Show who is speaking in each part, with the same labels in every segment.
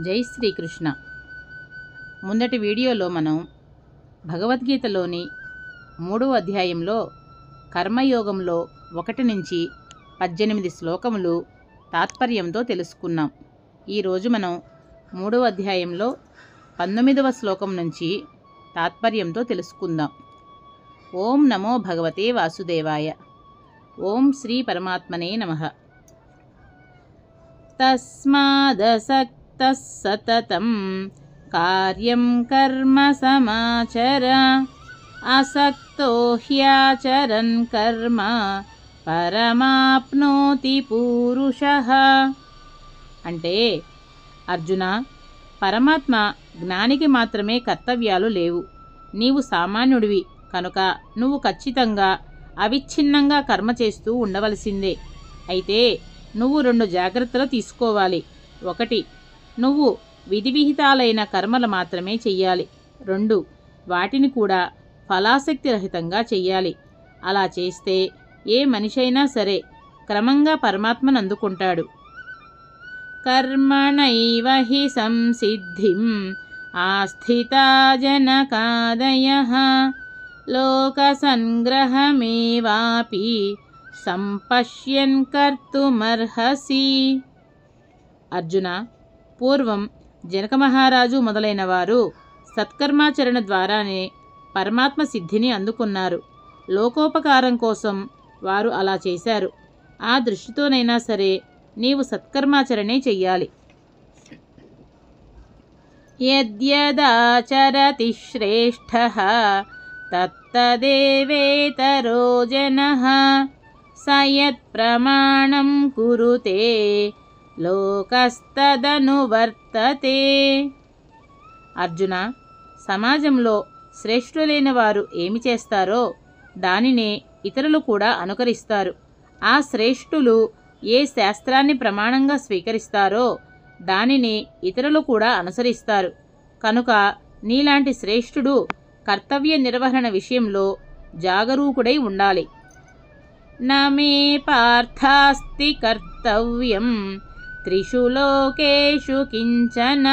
Speaker 1: జై శ్రీకృష్ణ. ముందటి వీడియోలో మనం భగవద్గీతలోని 3వ అధ్యాయంలో కర్మయోగంలో 1 నుంచి 18 శ్లోకములు తాత్పర్యంతో తెలుసుకున్నాం. ఈరోజు మనం 3వ అధ్యాయంలో 19వ శ్లోకం నుంచి తాత్పర్యంతో తెలుసుకుందాం. ఓం నమో భగవతే వాసుదేవాయ. ఓం శ్రీ పరమాత్మనే నమః. తస్మాదసక్తః సతతం కార్యం కర్మ సమాచర అసక్తో హ్యాచరన్ కర్మ పరమాప్నోతి పూరుషః. అంటే అర్జున, పరమాత్మ జ్ఞానికి మాత్రమే కర్తవ్యాలు లేవు. నీవు సామాన్యుడివి కనుక నువ్వు ఖచ్చితంగా అవిచ్ఛిన్నంగా కర్మ చేస్తూ ఉండవలసిందే. అయితే నువ్వు 2 జాగ్రత్తలు తీసుకోవాలి. 1, నువ్వు విధి విహితాలైన కర్మలు మాత్రమే చెయ్యాలి. 2, వాటిని కూడా ఫలాసక్తి రహితంగా చెయ్యాలి. అలా చేస్తే ఏ మనిషైనా సరే క్రమంగా పరమాత్మను అందుకుంటాడు. కర్మణైవ హి సంసిద్ధిం ఆస్థితా జనకాదయః లోక సంగ్రహమేవాపి సంపశ్యన్ కర్తుమర్హసి. అర్జున, పూర్వం జనక మహారాజు మొదలైన వారు సత్కర్మాచరణ ద్వారానే పరమాత్మ సిద్ధిని అందుకున్నారు. లోకోపకారం కోసం వారు అలా చేశారు. ఆ దృష్టితోనైనా సరే నీవు సత్కర్మాచరణే చెయ్యాలి. యద్యదాచరతి శ్రేష్ఠః తత్తదేవేతరో జనః స యత్ప్రమాణం కురుతే లోకస్తదనువర్తతే. అర్జున, సమాజంలో శ్రేష్ఠులైన వారు ఏమి చేస్తారో దానినే ఇతరులు కూడా అనుకరిస్తారు. ఆ శ్రేష్ఠులు ఏ శాస్త్రాన్ని ప్రమాణంగా స్వీకరిస్తారో దానిని ఇతరులు కూడా అనుసరిస్తారు. కనుక నీలాంటి శ్రేష్ఠుడు కర్తవ్య నిర్వహణ విషయంలో జాగరూకుడై ఉండాలి. నమే పార్థాస్తి కర్తవ్యం త్రిషు లోకేషు కించన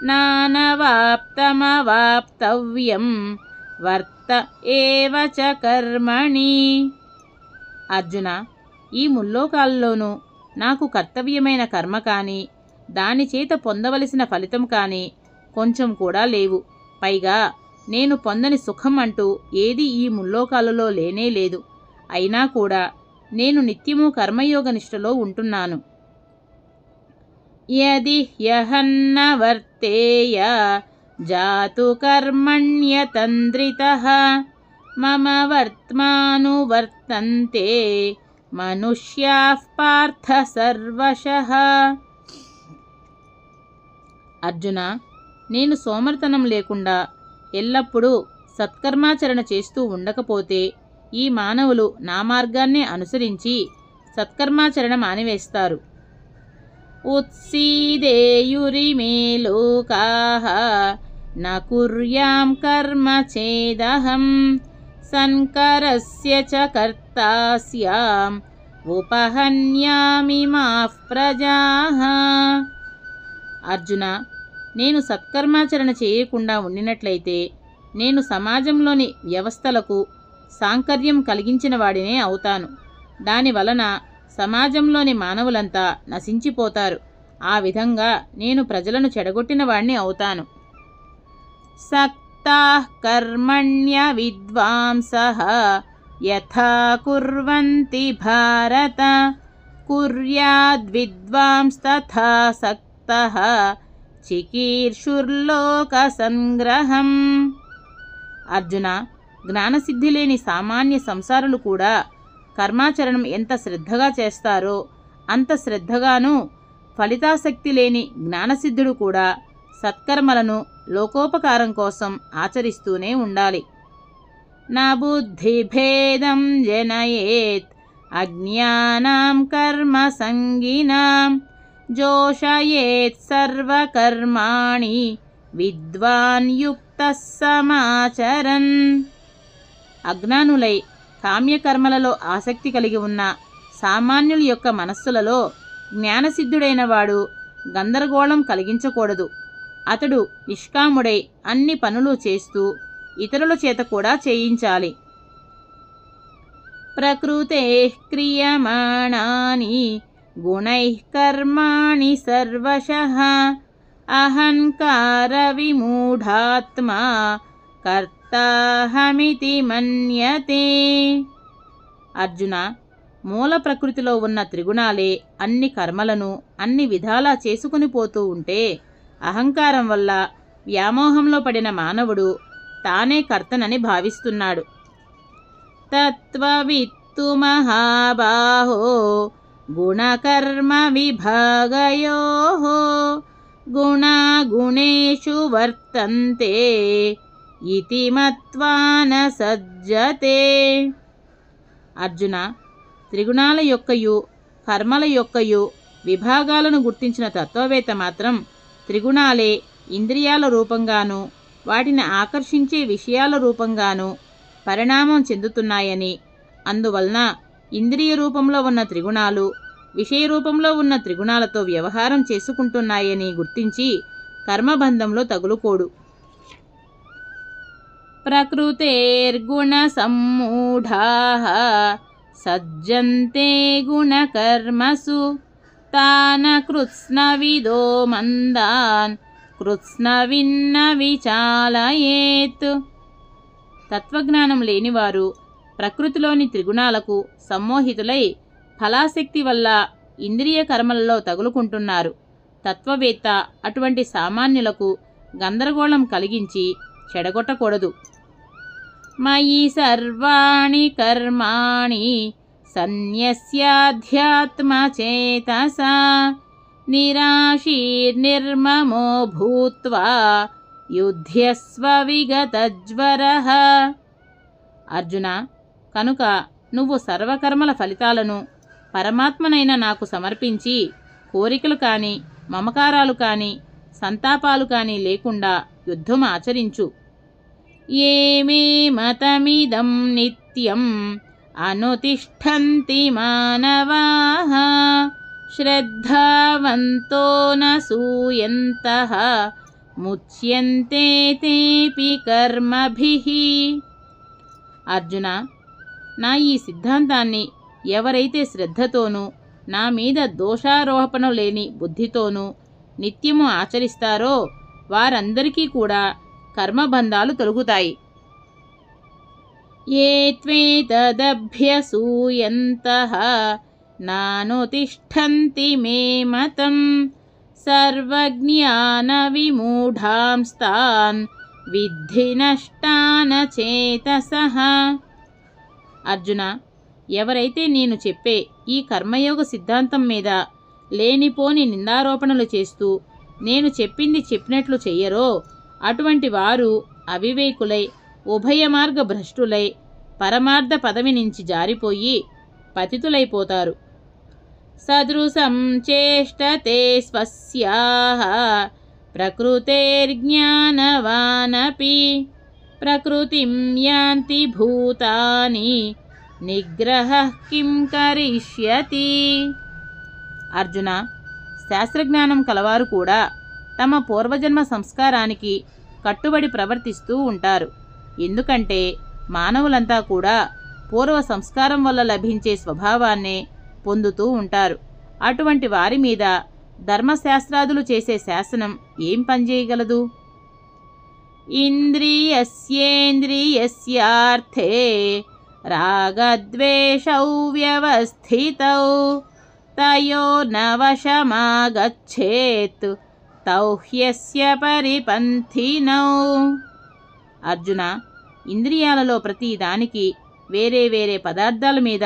Speaker 1: నానవాప్తమవాప్తవ్యం వర్త ఏవ చ కర్మణి. అర్జున, ఈ ముల్లోకాల్లోనూ నాకు కర్తవ్యమైన కర్మ కానీ దాని చేత పొందవలసిన ఫలితం కానీ కొంచెం కూడా లేవు. పైగా నేను పొందని సుఖం అంటూ ఏది ఈ ముల్లోకాలలో లేనే లేదు. అయినా కూడా నేను నిత్యము కర్మయోగ నిష్టలో ఉంటున్నాను. యది హ్యహన్న వర్తేయ జాతు కర్మణ్యతంద్రితః మమ వర్త్మానువర్తంతే మనుష్యాః పార్థ సర్వశః. అర్జున, నేను సోమర్తనం లేకుండా ఎల్లప్పుడూ సత్కర్మాచరణ చేస్తూ ఉండకపోతే ఈ మానవులు నా మార్గాన్నే అనుసరించి సత్కర్మాచరణ మానివేస్తారు. ఉత్సీదేయురిమే లోకాః న కుర్యాం కర్మ చేదహం సన్కరస్య చ కర్తా స్యాం ఉపహన్యామి మాః ప్రజాః. అర్జున, నేను సత్కర్మాచరణ చేయకుండా ఉండినట్లయితే నేను సమాజంలోని వ్యవస్థలకు సాంకర్యం కలిగించిన వాడినే అవుతాను. దానివలన సమాజంలోని మానవులంతా నశించిపోతారు. ఆ విధంగా నేను ప్రజలను చెడగొట్టిన వాడిని అవుతాను. సక్తాః కర్మణ్య విద్వాంసః యథా కుర్వంతి భారత కుర్యాద్విద్వాంస్తథా సక్తః చికీర్షుర్లోక సంగ్రహం. అర్జున, జ్ఞానసిద్ధి లేని సామాన్య సంసారులు కూడా కర్మాచరణం ఎంత శ్రద్ధగా చేస్తారో అంత శ్రద్ధగాను ఫలితాసక్తి లేని జ్ఞానసిద్ధుడు కూడా సత్కర్మలను లోకోపకారం కోసం ఆచరిస్తూనే ఉండాలి. నా బుద్ధిభేదం జనయేత్ అజ్ఞానాం కర్మ సంగినాం జోషయేత్ సర్వకర్మాణి విద్వాన్ యుక్తః సమాచరన్. అజ్ఞానులై కామ్యకర్మలలో ఆసక్తి కలిగి ఉన్న సామాన్యుల యొక్క మనస్సులలో జ్ఞానసిద్ధుడైన వాడు గందరగోళం కలిగించకూడదు. అతడు నిష్కాముడై అన్ని పనులు చేస్తూ ఇతరుల చేత కూడా చేయించాలి. ప్రకృతేః క్రియమాణాని గుణైః కర్మాణి సర్వశః అహంకార విమూఢాత్మా కర్తాహమితి మన్యతే. అర్జున, మూల ప్రకృతిలో ఉన్న త్రిగుణాలే అన్ని కర్మలను అన్ని విధాలా చేసుకుని పోతూ ఉంటే అహంకారం వల్ల వ్యామోహంలో పడిన మానవుడు తానే కర్తనని భావిస్తున్నాడు. తత్వవిత్తు మహాబాహో గుణకర్మ విభాగయోః గుణాగుణేషు వర్తంతే ఇతి మత్వా న సజ్జతే. అర్జున, త్రిగుణాల యొక్కయు కర్మల యొక్కయు విభాగాలను గుర్తించిన తత్వవేత్త మాత్రం త్రిగుణాలే ఇంద్రియాల రూపంగాను వాటిని ఆకర్షించే విషయాల రూపంగాను పరిణామం చెందుతున్నాయని, అందువలన ఇంద్రియ రూపంలో ఉన్న త్రిగుణాలు విషయ రూపంలో ఉన్న త్రిగుణాలతో వ్యవహారం చేసుకుంటున్నాయని గుర్తించి కర్మబంధంలో తగులుకోడు. ప్రకృతేర్గుణ సమ్మూఢాః సజ్జంతే గుణకర్మసు తాన కృత్స్నవిదో మందాన్ కృత్స్నవిన్న విచాలయేత్. తత్వజ్ఞానం లేనివారు ప్రకృతిలోని త్రిగుణాలకు సమ్మోహితులై ఫలాశక్తి వల్ల ఇంద్రియ కర్మలలో తగులుకుంటున్నారు. తత్వవేత్త అటువంటి సామాన్యులకు గందరగోళం కలిగించి చెడగొట్టకూడదు. మయి సర్వాణి కర్మాణి సన్యస్యాధ్యాత్మచేతసా నిరాశీర్నిర్మమో భూత్వా యుధ్యస్వ విగతజ్వరః. అర్జున, కనుక నువ్వు సర్వకర్మల ఫలితాలను పరమాత్మనైన నాకు సమర్పించి కోరికలు కాని మమకారాలు కాని సంతాపాలు కాని లేకుండా యుద్ధం ఆచరించు. ఏమే మతమిదం నిత్యం అనుతిష్ఠంతి మానవాః శ్రద్ధావంతో న సూయంతః ముచ్యంతే తేపి కర్మభిః. అర్జున, నా ఈ సిద్ధాంతాన్ని ఎవరైతే శ్రద్ధతోనూ నా మీద దోషారోపణ లేని బుద్ధితోనూ నిత్యము ఆచరిస్తారో వారందరికీ కూడా కర్మబంధాలు తొలగుతాయి. ఏ త్వేతదభ్యసూయంతః నానుతిష్ఠంతి మే మతం సర్వజ్ఞాన విమూఢాంస్తాన్ విద్ధి నష్టాన చేతసః. అర్జున, ఎవరైతే నేను చెప్పే ఈ కర్మయోగ సిద్ధాంతం మీద లేనిపోని నిందారోపణలు చేస్తూ నేను చెప్పింది చెప్పినట్లు చెయ్యరో అటువంటి వారు అవివేకులై ఉభయ మార్గ భ్రష్టులై పరమార్థ పదవి నుంచి జారిపోయి పతితులైపోతారు. సదృశం చేష్టతే స్వస్యాః ప్రకృతేర్జ్ఞానవానపి ప్రకృతిం యాంతి భూతాని నిగ్రహః కిం కరిష్యతి. అర్జున, శాస్త్రజ్ఞానం కలవారు కూడా తమ పూర్వజన్మ సంస్కారానికి కట్టుబడి ప్రవర్తిస్తూ ఉంటారు. ఎందుకంటే మానవులంతా కూడా పూర్వ సంస్కారం వల్ల లభించే స్వభావాన్నే పొందుతూ ఉంటారు. అటువంటి వారి మీద ధర్మశాస్త్రాదులు చేసే శాసనం ఏం పనిచేయగలదు? ఇంద్రియస్యేంద్రియస్యార్థే రాగద్వేషౌ వ్యవస్థితౌ తయోర్నవశమాగచ్చేత్ తౌ హ్యస్య పరిపంథినౌ. అర్జున, ఇంద్రియాలలో ప్రతి దానికి వేరే వేరే పదార్థాల మీద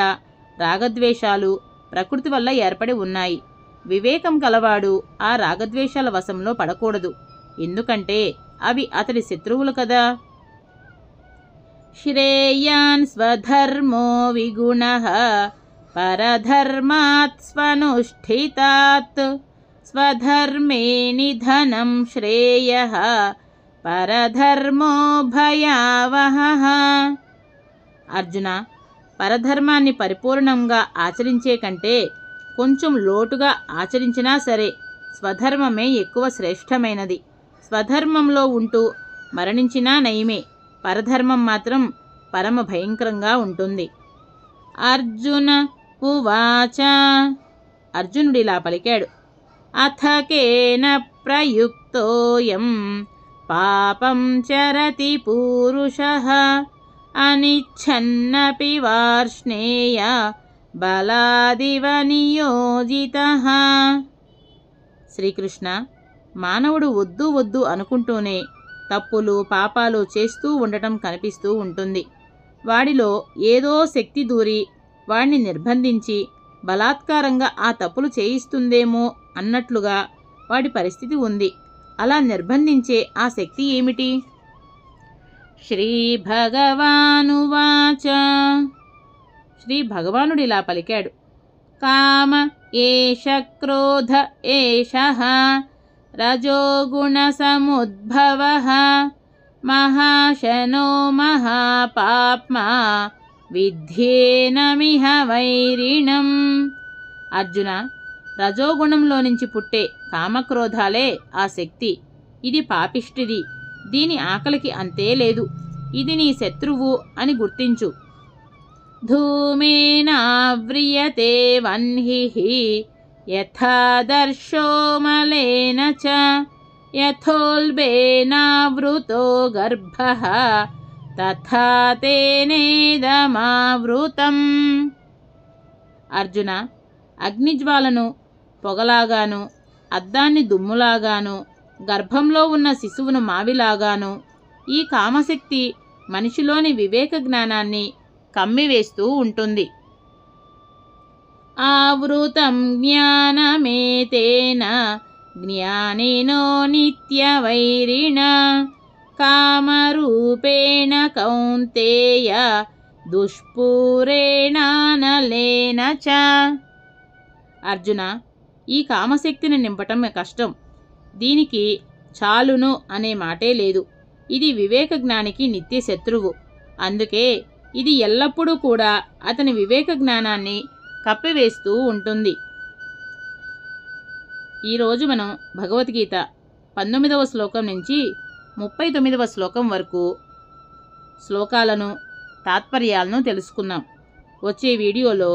Speaker 1: రాగద్వేషాలు ప్రకృతి వల్ల ఏర్పడి ఉన్నాయి. వివేకం కలవాడు ఆ రాగద్వేషాల వశంలో పడకూడదు. ఎందుకంటే అవి అతడి శత్రువులు కదా. శ్రేయాన్ స్వధర్మో విగుణః పరధర్మాత్ స్వనుష్ఠితాత్ స్వధర్మే నిధనం శ్రేయః పరధర్మో భయావహః. అర్జున, పరధర్మాన్ని పరిపూర్ణంగా ఆచరించే కంటే కొంచెం లోటుగా ఆచరించినా సరే స్వధర్మమే ఎక్కువ శ్రేష్టమైనది. స్వధర్మంలో ఉంటూ మరణించినా నయమే, పరధర్మం మాత్రం పరమ భయంకరంగా ఉంటుంది. అర్జున ఉవాచ. అర్జునుడిలా పలికాడు. అథ కేన ప్రయుక్తోయం పాపం చరతి పూరుషః అనిచ్ఛన్నపి వార్ష్ణేయ బలాదివ నియోజితః. శ్రీకృష్ణ, మానవుడు వద్దు వద్దు అనుకుంటూనే తప్పులు పాపాలు చేస్తూ ఉండటం కనిపిస్తూ ఉంటుంది. వాడిలో ఏదో శక్తి దూరి వాడిని నిర్బంధించి బలాత్కారంగా ఆ తప్పులు చేయిస్తుందేమో అన్నట్లుగా వాడి పరిస్థితి ఉంది. అలా నిర్బంధించే ఆ శక్తి ఏమిటి? శ్రీ భగవానువాచ. శ్రీ భగవానుడిలా పలికాడు. కామ ఏష క్రోధ ఏషః రజోగుణ సముద్భవః మహాశనో మహాపాప్మా విద్యేనమిహ వైరిణం. అర్జున, రజోగుణంలో నుంచి పుట్టే కామక్రోధాలే ఆ శక్తి. ఇది పాపిష్టిది. దీని ఆకలికి అంతే లేదు. ఇది నీ శత్రువు అని గుర్తించు. ధూమేనావ్రియతే వన్హిః యథాదర్శో మలేన చ యథోల్బేనావృతో గర్భః తథా తేనేదమావృతం. అర్జున, అగ్నిజ్వాలను పొగలాగాను, అద్దాన్ని దుమ్ములాగాను, గర్భంలో ఉన్న శిశువును మావిలాగాను ఈ కామశక్తి మనిషిలోని వివేక జ్ఞానాన్ని కమ్మివేస్తూ ఉంటుంది. ఆవృతం జ్ఞానమేతేన జ్ఞానినో నిత్యవైరిణ కామరూపేణ కౌంతేయ దుష్పూరేణానలేన చ. అర్జున, ఈ కామశక్తిని నింపటం కష్టం. దీనికి చాలును అనే మాటే లేదు. ఇది వివేక జ్ఞానికి నిత్య శత్రువు. అందుకే ఇది ఎల్లప్పుడూ కూడా అతని వివేక జ్ఞానాన్ని కప్పివేస్తూ ఉంటుంది. ఈరోజు మనం భగవద్గీత 19వ శ్లోకం నుంచి 39వ శ్లోకం వరకు శ్లోకాలను తాత్పర్యాలను తెలుసుకున్నాం. వచ్చే వీడియోలో